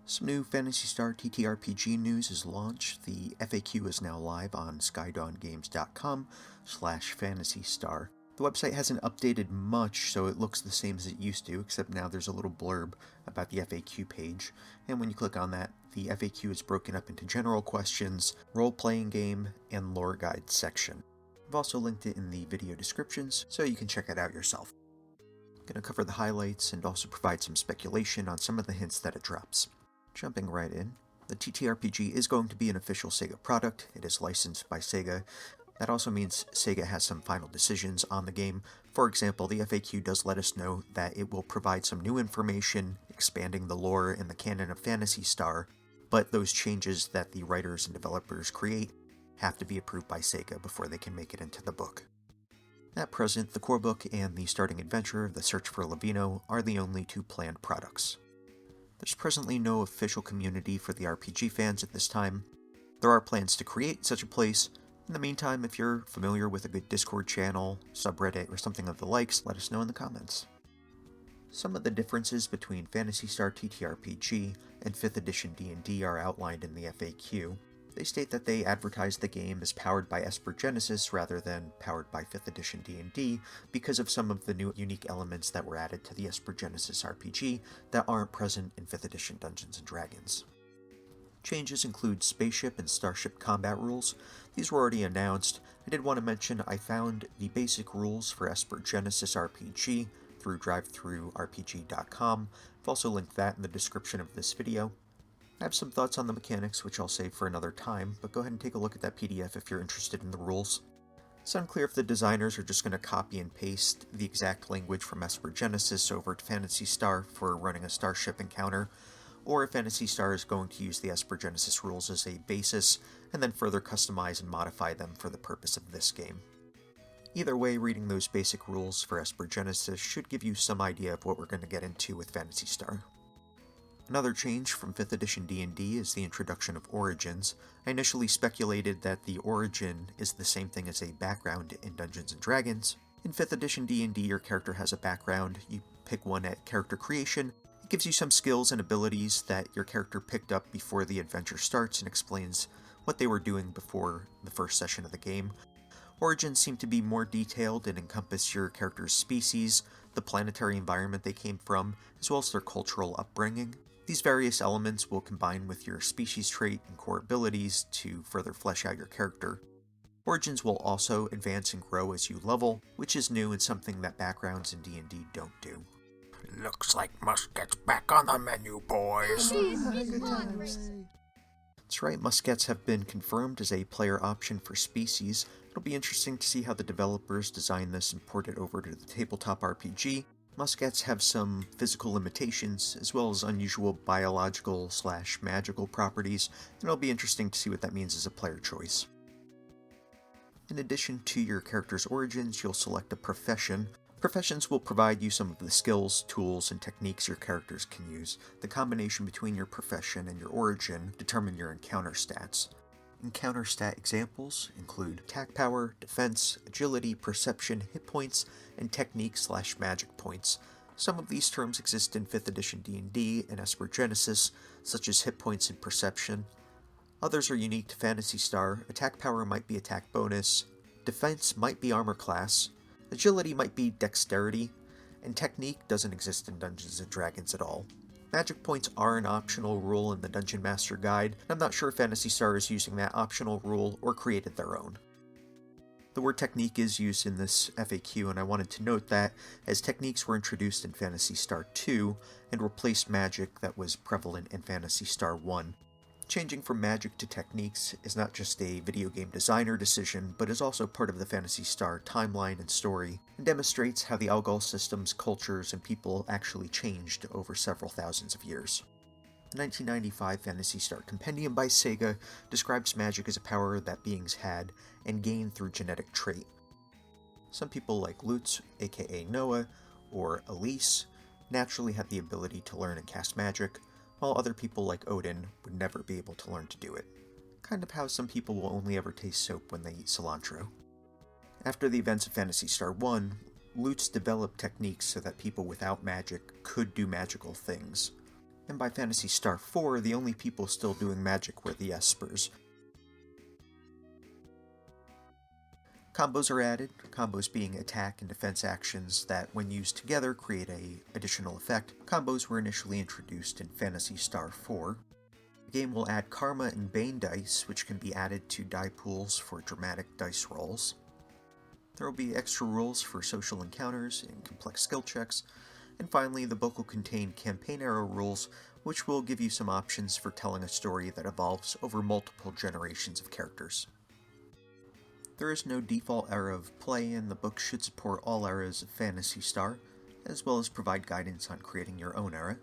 Some new Phantasy Star TTRPG news is launched. The FAQ is now live on skydawgames.com/fantasystar. The website hasn't updated much, so it looks the same as it used to, except now there's a little blurb about the FAQ page, and when you click on that, the FAQ is broken up into general questions, role-playing game, and lore guide section. I've also linked it in the video descriptions, so you can check it out yourself. I'm going to cover the highlights and also provide some speculation on some of the hints that it drops. Jumping right in, the TTRPG is going to be an official Sega product. It is licensed by Sega. That also means Sega has some final decisions on the game. For example, the FAQ does let us know that it will provide some new information, expanding the lore and the canon of Phantasy Star, but those changes that the writers and developers create have to be approved by Sega before they can make it into the book. At present, the core book and the starting adventure, The Search for Lavino, are the only two planned products. There's presently no official community for the RPG fans at this time. There are plans to create such a place. In the meantime, if you're familiar with a good Discord channel, subreddit, or something of the likes, let us know in the comments. Some of the differences between Phantasy Star TTRPG and 5th edition D&D are outlined in the FAQ. They state that they advertise the game as powered by Esper Genesis rather than powered by 5th edition D&D because of some of the new unique elements that were added to the Esper Genesis RPG that aren't present in 5th edition Dungeons & Dragons. Changes include spaceship and starship combat rules. These were already announced. I did want to mention I found the basic rules for Esper Genesis RPG through drivethrurpg.com. I've also linked that in the description of this video. I have some thoughts on the mechanics which I'll save for another time, but go ahead and take a look at that PDF if you're interested in the rules. It's unclear if the designers are just going to copy and paste the exact language from Esper Genesis over to Phantasy Star for running a starship encounter, or if Phantasy Star is going to use the Esper Genesis rules as a basis, and then further customize and modify them for the purpose of this game. Either way, reading those basic rules for Esper Genesis should give you some idea of what we're going to get into with Phantasy Star. Another change from 5th edition D&D is the introduction of origins. I initially speculated that the origin is the same thing as a background in Dungeons & Dragons. In 5th edition D&D, your character has a background. You pick one at character creation. It gives you some skills and abilities that your character picked up before the adventure starts and explains what they were doing before the first session of the game. Origins seem to be more detailed and encompass your character's species, the planetary environment they came from, as well as their cultural upbringing. These various elements will combine with your species trait and core abilities to further flesh out your character. Origins will also advance and grow as you level, which is new and something that backgrounds in D&D don't do. Looks like Musket's back on the menu, boys. That's right, muskets have been confirmed as a player option for species. It'll be interesting to see how the developers design this and port it over to the tabletop RPG. Muskets have some physical limitations, as well as unusual biological/magical properties, and it'll be interesting to see what that means as a player choice. In addition to your character's origins, you'll select a profession. Professions will provide you some of the skills, tools, and techniques your characters can use. The combination between your profession and your origin determine your encounter stats. Encounter stat examples include attack power, defense, agility, perception, hit points, and technique/magic points. Some of these terms exist in 5th edition D&D and Esper Genesis, such as hit points and perception. Others are unique to Phantasy Star. Attack power might be attack bonus, defense might be armor class, agility might be dexterity, and technique doesn't exist in Dungeons & Dragons at all. Magic points are an optional rule in the Dungeon Master Guide, and I'm not sure if Phantasy Star is using that optional rule or created their own. The word technique is used in this FAQ, and I wanted to note that, as techniques were introduced in Phantasy Star 2 and replaced magic that was prevalent in Phantasy Star 1. Changing from magic to techniques is not just a video game designer decision, but is also part of the Phantasy Star timeline and story, and demonstrates how the Algol systems, cultures, and people actually changed over several thousands of years. The 1995 Phantasy Star Compendium by Sega describes magic as a power that beings had and gained through genetic trait. Some people like Lutz, aka Noah, or Elise, naturally had the ability to learn and cast magic, while other people like Odin would never be able to learn to do it. Kind of how some people will only ever taste soap when they eat cilantro. After the events of Phantasy Star 1, Lutz developed techniques so that people without magic could do magical things. And by Phantasy Star 4, the only people still doing magic were the Espers. Combos are added, combos being attack and defense actions that, when used together, create an additional effect. Combos were initially introduced in Phantasy Star 4. The game will add Karma and Bane dice, which can be added to die pools for dramatic dice rolls. There will be extra rules for social encounters and complex skill checks. And finally, the book will contain campaign era rules, which will give you some options for telling a story that evolves over multiple generations of characters. There is no default era of play, and the book should support all eras of Phantasy Star, as well as provide guidance on creating your own era.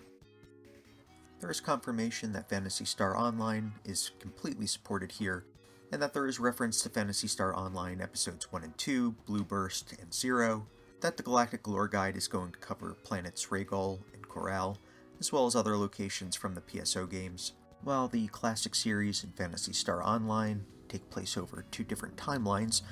There is confirmation that Phantasy Star Online is completely supported here, and that there is reference to Phantasy Star Online Episodes 1 and 2, Blue Burst, and Zero, that the Galactic Lore Guide is going to cover planets Rhaegal and Corral, as well as other locations from the PSO games, while the classic series and Phantasy Star Online take place over 2 different timelines.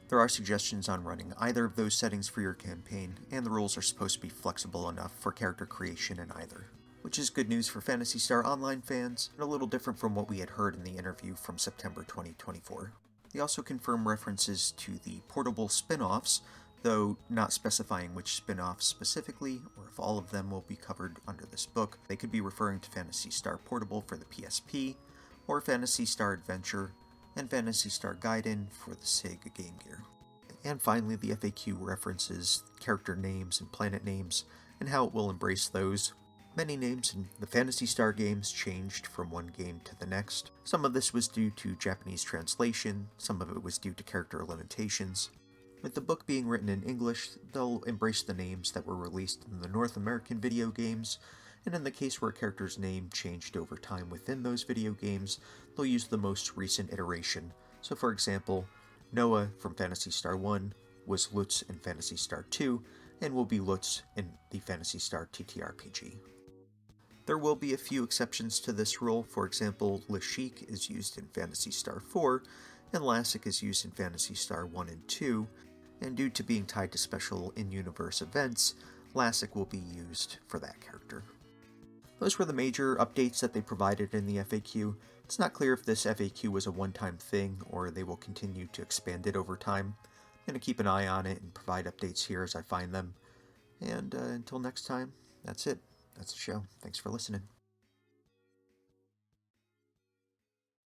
There are suggestions on running either of those settings for your campaign, and the rules are supposed to be flexible enough for character creation in either. Which is good news for Phantasy Star Online fans, and a little different from what we had heard in the interview from September 2024. They also confirm references to the portable spin-offs, though not specifying which spin-offs specifically, or if all of them will be covered under this book. They could be referring to Phantasy Star Portable for the PSP, or Phantasy Star Adventure, and Phantasy Star Gaiden for the Sega Game Gear. And finally, the FAQ references character names and planet names, and how it will embrace those. Many names in the Phantasy Star games changed from one game to the next. Some of this was due to Japanese translation, some of it was due to character limitations. With the book being written in English, they'll embrace the names that were released in the North American video games, and in the case where a character's name changed over time within those video games, they'll use the most recent iteration. So for example, Noah from Phantasy Star 1 was Lutz in Phantasy Star 2, and will be Lutz in the Phantasy Star TTRPG. There will be a few exceptions to this rule. For example, Lashik is used in Phantasy Star 4, and Lassic is used in Phantasy Star 1 and 2, and due to being tied to special in-universe events, Lassic will be used for that character. Those were the major updates that they provided in the FAQ. It's not clear if this FAQ was a one-time thing, or they will continue to expand it over time. I'm going to keep an eye on it and provide updates here as I find them. And until next time, that's it. That's the show. Thanks for listening.